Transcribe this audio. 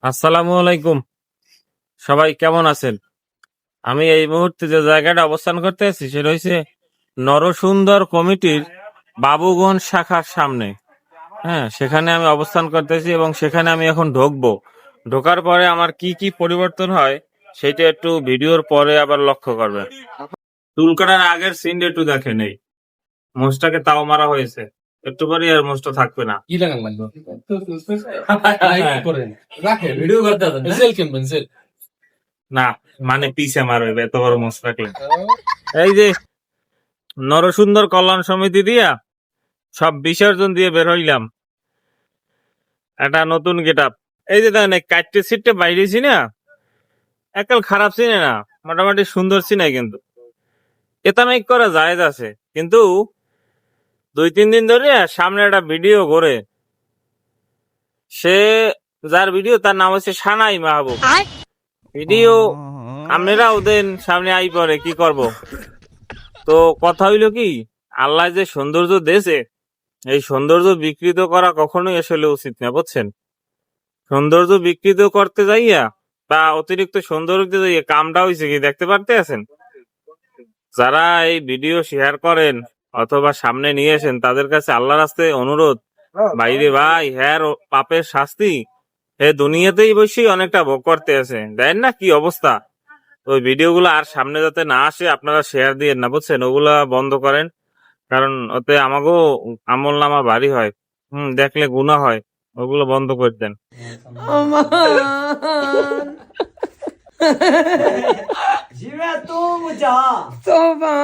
আসসালামু আলাইকুম। সবাই কেমন আছেন? আমি এই মুহূর্তে যে জায়গাটা অবস্থান করতে আছি সেটা হচ্ছে নরসুন্দর কমিটির বাবুগঞ্জ শাখার সামনে। হ্যাঁ, সেখানে আমি অবস্থান করতেছি এবং সেখানে আমি এখন ঢুকবো। ঢোকার পরে আমার কি কি পরিবর্তন হয় সেটা একটু ভিডিওর পরে আবার লক্ষ্য করবেন। চুল কাটার আগের সিনটা একটু দেখেন, এই মোষটাকে তাও মারা হয়েছে, একটু পরে আর মোষটা থাকবে না। কি লাগান লাগবে করেন রাখে ভিডিও করতে হবে সেল কিনবেন সেল না, মানে পিছে মারবে এত বড় মোষ রাখলে। এই যে নরসুন্দর কল্যাণ সমিতি দিয়া সব বিসর্জন দিয়ে বের হইলাম, একটা নতুন গেট আপ। এই যে দেখেন কাটতে সিটটা বাইরেছি না, একাল খারাপ চিনে না, মোটামুটি সুন্দর চিনে, কিন্তু এটা মেক করা জায়েজ আছে। কিন্তু 2-3 দিন ধরে সামনে একটা ভিডিও করে, সে যার ভিডিও তার নাম হচ্ছে সানাই মাহবুব। ভিডিও আপনারা ওদের সামনে আই পরে কি করব। তো কথা হইলো কি, আল্লাহ যে সৌন্দর্য দেশে, এই সৌন্দর্য বিকৃত করা কখনোই আসলে উচিত না, বুঝছেন? সৌন্দর্য বিকৃত করতে যাইয়া বা অতিরিক্ত সৌন্দর্য দিতে যাইয়া কামটা হয়েছে কি দেখতে পারতে আছেন? যারা এই ভিডিও শেয়ার করেন অথবা সামনে নিয়ে আসেন তাদের কাছে আল্লাহর রাস্তায় অনুরোধ, বাইরে ভাই হ্যাঁ পাপের শাস্তি হে দুনিয়াতেই বসেই অনেকটা ভোগ করতে আছে। দেন না কি অবস্থা। ওই ভিডিওগুলো আর সামনে যাতে না আসে আপনারা শেয়ার দিয়ে না, বুঝছেন? ওগুলা বন্ধ করেন, কারণ ওতে আমাকেও আমল নামা ভারী হয়, দেখলে গুনাহ হয়। ওগুলো বন্ধ করে দেন। Jive tu mucha. Toma.